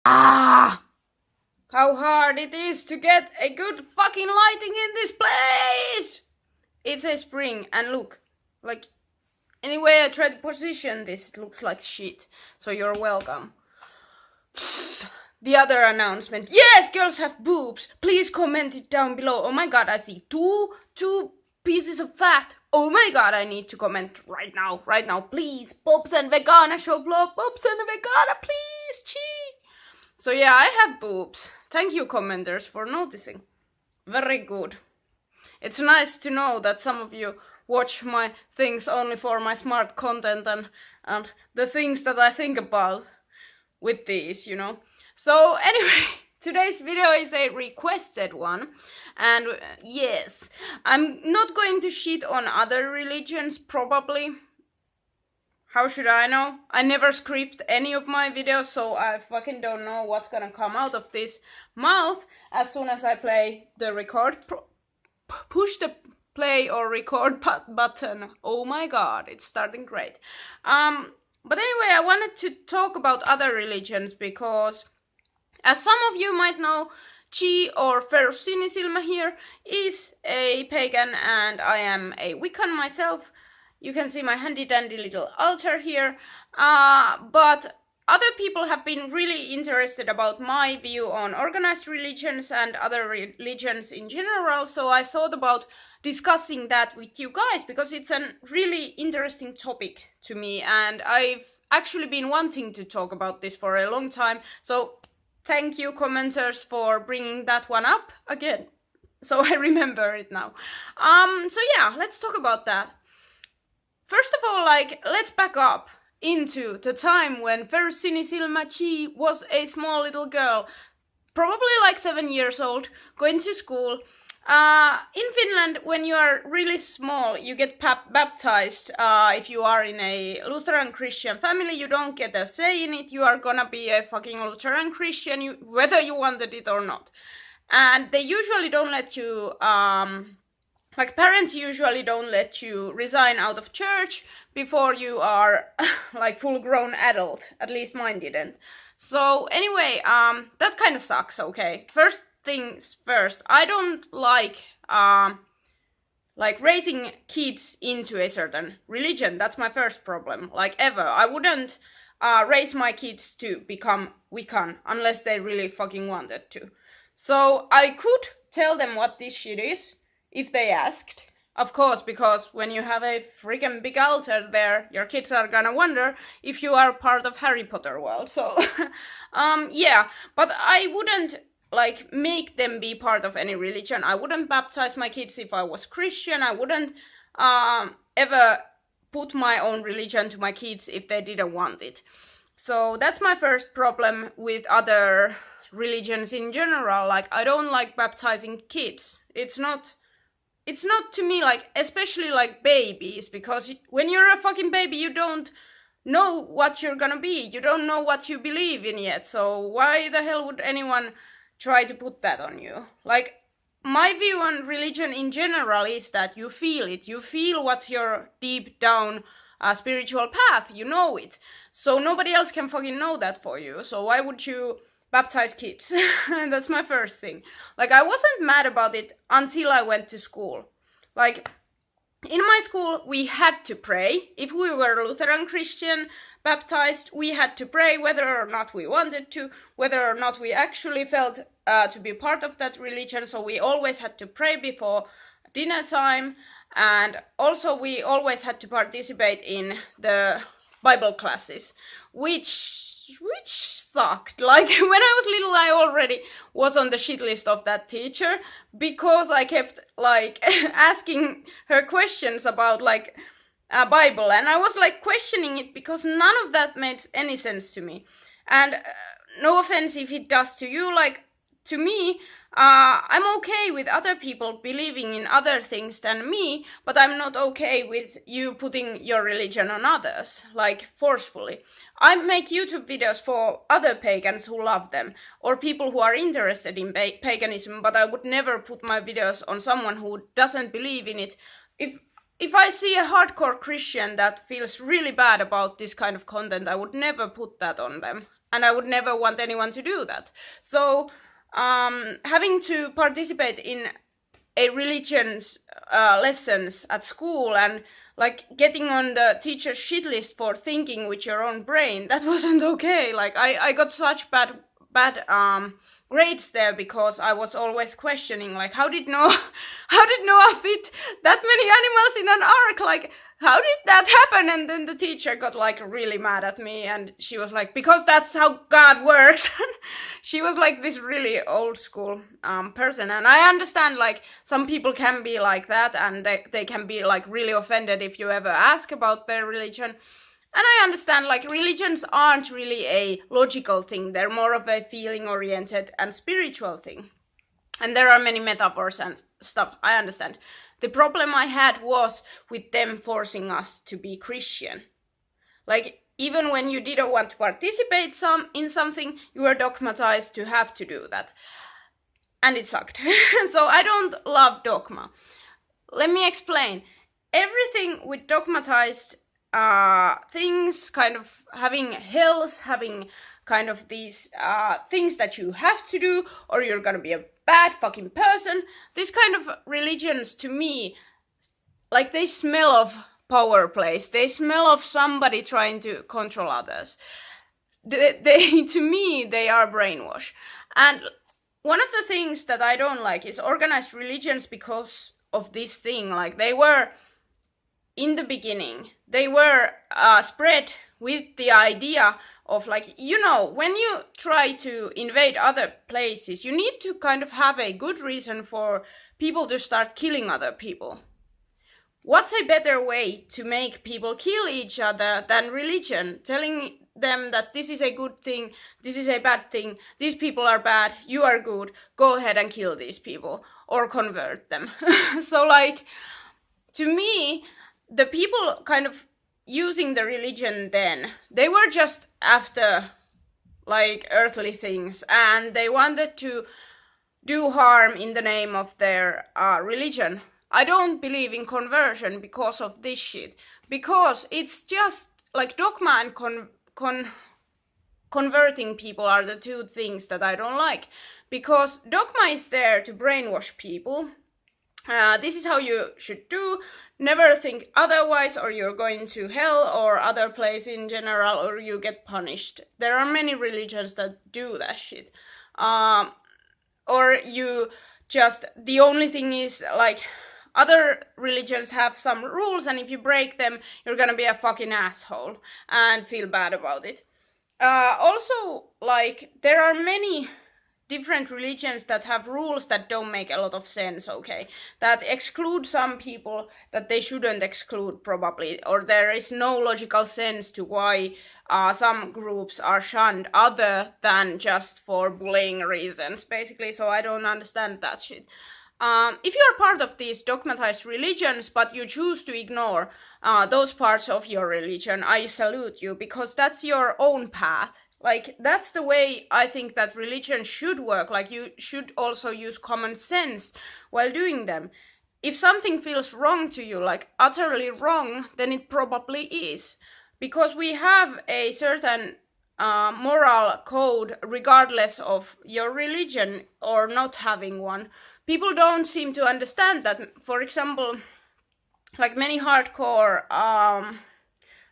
Ah! How hard it is to get a good fucking lighting in this place! It's a spring, and look, like, anyway I try to position this, it looks like shit. So you're welcome. The other announcement. Yes, girls have boobs. Please comment it down below. Oh my god, I see two pieces of fat. Oh my god, I need to comment right now, please. Bobs and Vegana show love. Bobs and Vegana, please. Chee. So yeah, I have boobs. Thank you, commenters, for noticing. Very good. It's nice to know that some of you watch my things only for my smart content and the things that I think about with these, you know. So anyway, today's video is a requested one, and yes, I'm not going to shit on other religions, probably. How should I know? I never script any of my videos, so I fucking don't know what's gonna come out of this mouth as soon as I play the record. Push the play or record button. Oh my god, it's starting great. But anyway, I wanted to talk about other religions because, as some of you might know, Chi or Ferus Sinisilmä here is a pagan and I am a Wiccan myself. You can see my handy dandy little altar here. But other people have been really interested about my view on organized religions and other religions in general, so I thought about discussing that with you guys because it's a really interesting topic to me and I've actually been wanting to talk about this for a long time, so thank you, commenters, for bringing that one up again, so I remember it now. So yeah, let's talk about that. First of all, let's back up into the time when Ferus Sinisilmä Chi was a small little girl, probably 7 years old, going to school. In Finland, when you are really small, you get baptized. If you are in a Lutheran Christian family, you don't get a say in it. You are gonna be a fucking Lutheran Christian, whether you wanted it or not. And they usually don't let you, parents usually don't let you resign out of church before you are full-grown adult. At least mine didn't. So anyway, that kind of sucks. Okay, first things first, I don't like raising kids into a certain religion. That's my first problem, ever. I wouldn't raise my kids to become Wiccan unless they really fucking wanted to. So I could tell them what this shit is if they asked, of course, because when you have a freaking big altar there, your kids are gonna wonder if you are part of Harry Potter world. So yeah, but I wouldn't make them be part of any religion. I wouldn't baptize my kids if I was Christian. I wouldn't ever put my own religion to my kids if they didn't want it. So that's my first problem with other religions in general. I don't like baptizing kids. It's not to me, especially babies, because when you're a fucking baby, you don't know what you're gonna be. You don't know what you believe in yet. So why the hell would anyone try to put that on you? My view on religion in general is that you feel it. You feel what's your deep down spiritual path. You know it. So nobody else can fucking know that for you. So why would you baptize kids? That's my first thing. I wasn't mad about it until I went to school. In my school, we had to pray. If we were Lutheran Christian baptized, we had to pray whether or not we wanted to, whether or not we actually felt to be part of that religion. So we always had to pray before dinner time, and also we always had to participate in the Bible classes, which sucked. When I was little, I already was on the shit list of that teacher because I kept asking her questions about Bible, and I was questioning it because none of that made any sense to me. And no offense if it does to you, to me, I'm okay with other people believing in other things than me, but I'm not okay with you putting your religion on others, forcefully. I make YouTube videos for other pagans who love them, or people who are interested in paganism, but I would never put my videos on someone who doesn't believe in it. If I see a hardcore Christian that feels really bad about this kind of content, I would never put that on them. and I would never want anyone to do that. So having to participate in a religion's lessons at school and like getting on the teacher's shit list for thinking with your own brain, that wasn't okay. Like I got such bad grades there because I was always questioning, like, how did Noah fit that many animals in an ark? Like, how did that happen? And then the teacher got like really mad at me, and she was like, because that's how God works. She was like this really old school person, and I understand like some people can be like that, and they can be like really offended if you ever ask about their religion. And I understand, like, religions aren't really a logical thing. They're more of a feeling-oriented and spiritual thing. And there are many metaphors and stuff, I understand. The problem I had was with them forcing us to be Christian. Like, even when you didn't want to participate in something, you were dogmatized to have to do that. And it sucked. So I don't love dogma. Let me explain. Everything with dogmatized things, kind of having hells, having kind of these things that you have to do, or you're gonna be a bad fucking person. This kind of religions, to me, like, they smell of power plays. They smell of somebody trying to control others. To me, they are brainwash. And one of the things that I don't like is organized religions because of this thing. Like, they were, in the beginning, they were spread with the idea of, like, you know, when you try to invade other places, you need to kind of have a good reason for people to start killing other people. What's a better way to make people kill each other than religion? Telling them that this is a good thing, this is a bad thing, these people are bad, you are good, go ahead and kill these people or convert them. So, like, to me, the people kind of using the religion then, they were just after, like, earthly things, and they wanted to do harm in the name of their religion. I don't believe in conversion because of this shit, because it's just like dogma and converting people are the two things that I don't like, because dogma is there to brainwash people. This is how you should do, never think otherwise, or you're going to hell or other place in general, or you get punished. There are many religions that do that shit. Or you just, the only thing is, like, other religions have some rules, and if you break them, you're gonna be a fucking asshole and feel bad about it. Also, like, there are many different religions that have rules that don't make a lot of sense, okay? That exclude some people that they shouldn't exclude, probably, or there is no logical sense to why some groups are shunned other than just for bullying reasons, basically, so I don't understand that shit. If you are part of these dogmatized religions, but you choose to ignore those parts of your religion, I salute you, because that's your own path. Like, that's the way I think that religion should work. Like, you should also use common sense while doing them. If something feels wrong to you, like utterly wrong, then it probably is. Because we have a certain moral code regardless of your religion or not having one. People don't seem to understand that. For example, like, many hardcore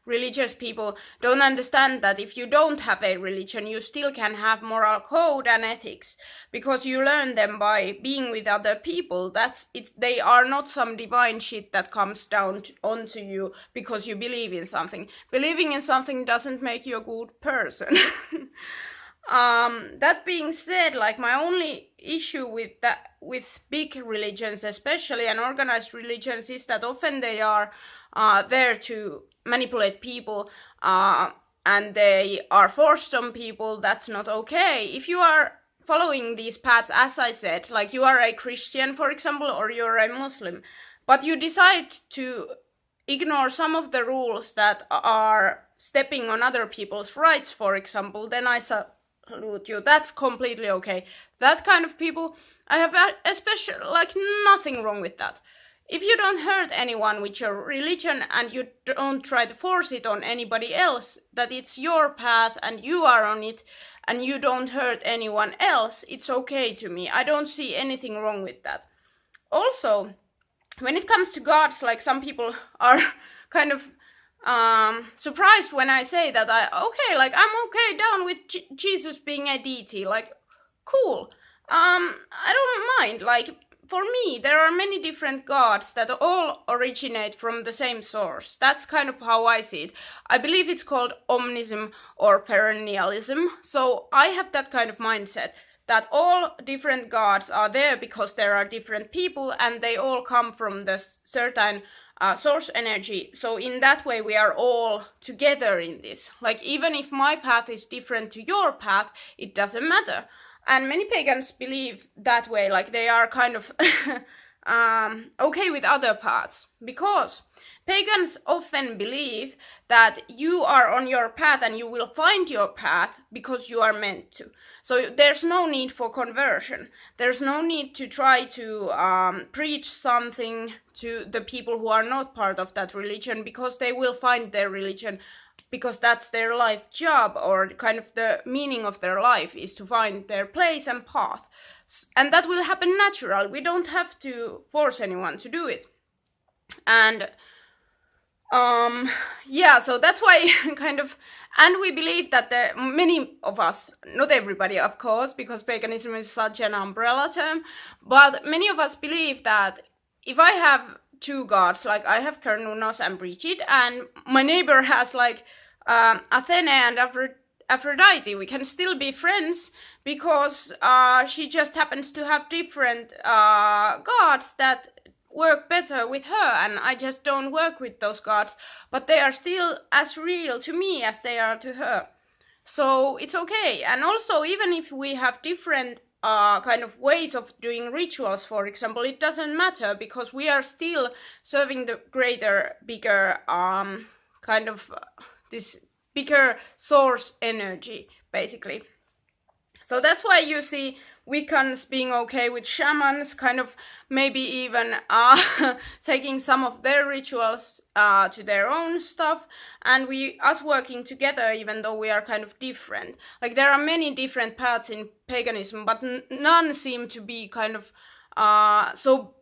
religious people don't understand that if you don't have a religion, you still can have moral code and ethics, because you learn them by being with other people. They are not some divine shit that comes down onto you because you believe in something. Believing in something doesn't make you a good person. That being said, like, my only issue with big religions especially, and organized religions, is that often they are there to manipulate people, and they are forced on people. That's not okay. If you are following these paths, as I said, like, you are a Christian, for example, or you're a Muslim, but you decide to ignore some of the rules that are stepping on other people's rights, for example, then I salute you. That's completely okay. That kind of people, I have especially, like, nothing wrong with that. if you don't hurt anyone with your religion and you don't try to force it on anybody else, that it's your path and you are on it, and you don't hurt anyone else, it's okay to me. I don't see anything wrong with that. Also, when it comes to gods, like some people are kind of surprised when I say that I'm okay down with Jesus being a deity, like, cool. I don't mind, like, for me, there are many different gods that all originate from the same source. That's kind of how I see it. I believe it's called omnism or perennialism, so I have that kind of mindset, that all different gods are there because there are different people and they all come from the certain source energy. So in that way we are all together in this. Like, even if my path is different to your path, it doesn't matter. And many pagans believe that way, like they are kind of okay with other paths, because pagans often believe that you are on your path and you will find your path because you are meant to. So there's no need for conversion. There's no need to try to preach something to the people who are not part of that religion, because they will find their religion, because that's their life job, or kind of the meaning of their life is to find their place and path. And that will happen natural. We don't have to force anyone to do it. And yeah, so that's why kind of, and we believe that many of us, not everybody of course, because paganism is such an umbrella term, but many of us believe that if I have two gods, like I have Cernunnos and Brigitte, and my neighbor has like Athene and Aphrodite, we can still be friends, because she just happens to have different gods that work better with her, and I just don't work with those gods, but they are still as real to me as they are to her. So it's okay. And also, even if we have different kind of ways of doing rituals, for example, it doesn't matter, because we are still serving the greater, bigger kind of this bigger source energy, basically. So that's why you see Wiccans being okay with shamans, kind of maybe even taking some of their rituals to their own stuff, and us working together, even though we are kind of different. Like, there are many different paths in paganism, but none seem to be kind of so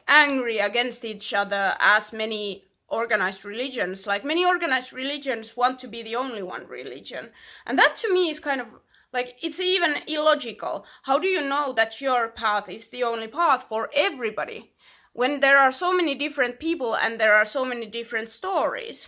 angry against each other as many organized religions. Like, many organized religions want to be the only one religion, and that to me is kind of like, it's even illogical. How do you know that your path is the only path for everybody, when there are so many different people and there are so many different stories?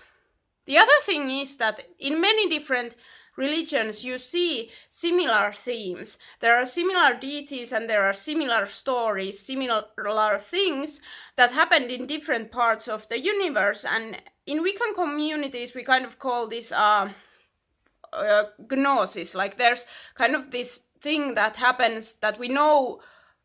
The other thing is that in many different religions you see similar themes. There are similar deities and there are similar stories, similar things that happened in different parts of the universe. And in Wiccan communities we kind of call this gnosis. Like, there's kind of this thing that happens that we know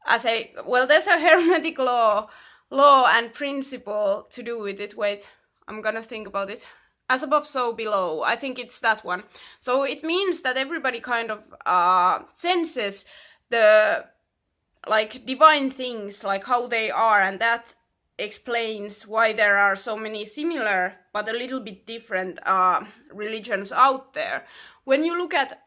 as there's a hermetic law and principle to do with it. Wait, I'm gonna think about it. As above, so below. I think it's that one. So it means that everybody kind of senses the like divine things, like how they are, and that explains why there are so many similar but a little bit different religions out there. When you look at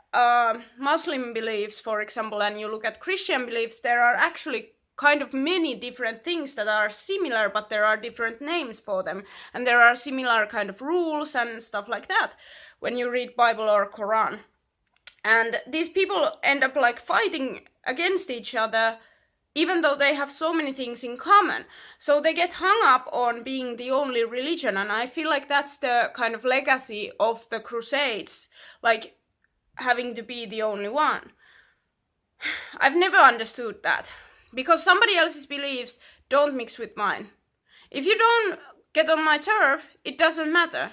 Muslim beliefs, for example, and you look at Christian beliefs, there are actually kind of many different things that are similar, but there are different names for them, and there are similar kind of rules and stuff like that when you read Bible or Quran. And these people end up like fighting against each other, even though they have so many things in common. So they get hung up on being the only religion, and I feel like that's the kind of legacy of the Crusades, like having to be the only one. I've never understood that, because somebody else's beliefs don't mix with mine. If you don't get on my turf, it doesn't matter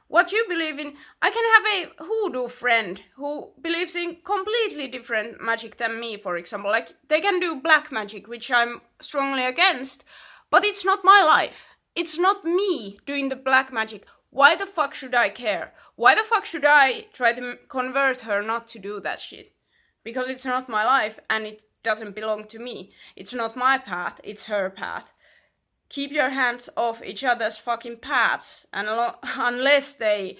what you believe in. I can have a hoodoo friend who believes in completely different magic than me, for example. Like, they can do black magic, which I'm strongly against, but it's not my life. It's not me doing the black magic. Why the fuck should I care? Why the fuck should I try to convert her not to do that shit? Because it's not my life and it doesn't belong to me. It's not my path, it's her path. keep your hands off each other's fucking paths, and unless they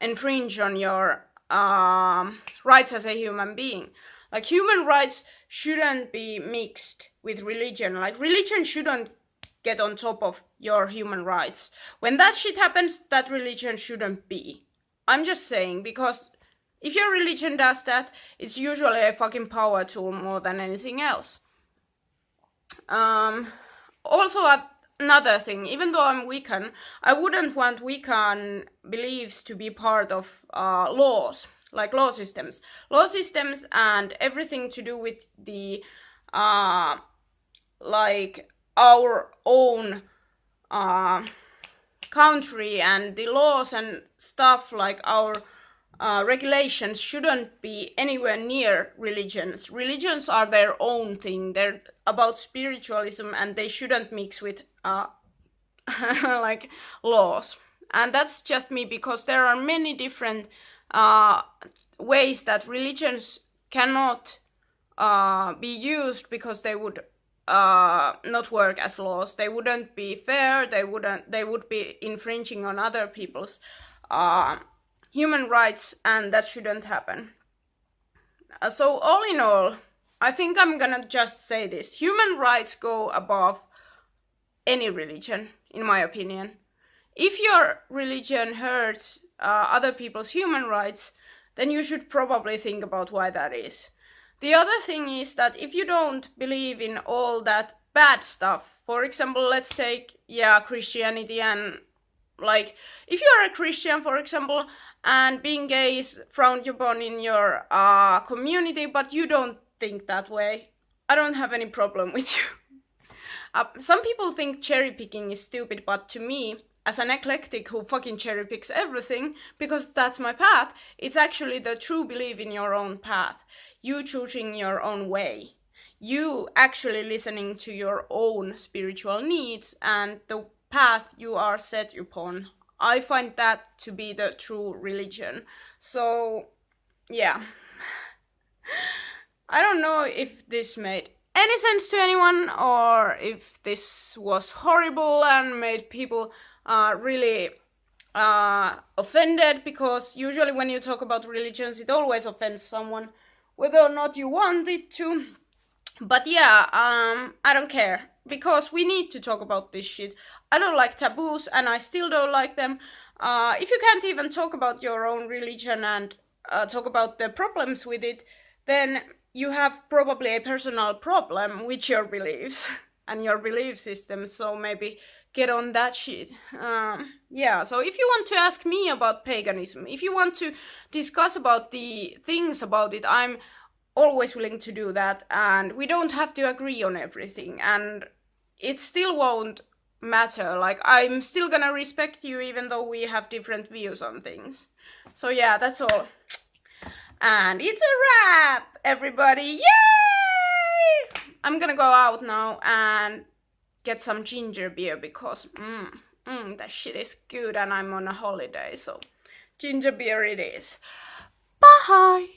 infringe on your rights as a human being. Like, human rights shouldn't be mixed with religion. Like, religion shouldn't get on top of your human rights. When that shit happens, that religion shouldn't be. I'm just saying, because if your religion does that, it's usually a fucking power tool more than anything else. Also, another thing, even though I'm Wiccan, I wouldn't want Wiccan beliefs to be part of laws, like law systems. Law systems and everything to do with the, like, our own country and the laws and stuff, like our regulations shouldn't be anywhere near religions. Religions are their own thing. They're about spiritualism, and they shouldn't mix with like laws. And that's just me, because there are many different ways that religions cannot be used, because they would not work as laws. They wouldn't be fair. They would be infringing on other people's human rights, and that shouldn't happen. So all in all, I think I'm gonna just say this: human rights go above any religion, in my opinion. If your religion hurts other people's human rights, then you should probably think about why that is. The other thing is that if you don't believe in all that bad stuff, for example, let's take, Christianity, and like, if you're a Christian, for example, and being gay is frowned upon in your community, but you don't think that way, I don't have any problem with you. Some people think cherry picking is stupid, but to me, as an eclectic who fucking cherry picks everything, because that's my path, it's actually the true belief in your own path. You choosing your own way. You actually listening to your own spiritual needs and the path you are set upon. I find that to be the true religion. So, yeah. I don't know if this made any sense to anyone, or if this was horrible and made people really offended, because usually when you talk about religions, it always offends someone, whether or not you want it to. But yeah, I don't care, because we need to talk about this shit. I don't like taboos, and I still don't like them. If you can't even talk about your own religion and talk about the problems with it, then you have probably a personal problem with your beliefs and your belief system, so maybe get on that shit. Yeah, so if you want to ask me about paganism, if you want to discuss about the things about it, I'm always willing to do that, and we don't have to agree on everything, and it still won't matter. Like, I'm still gonna respect you even though we have different views on things. So yeah, that's all. And it's a wrap, everybody. Yay! I'm gonna go out now and get some ginger beer, because that shit is good, and I'm on a holiday, so ginger beer it is. Bye!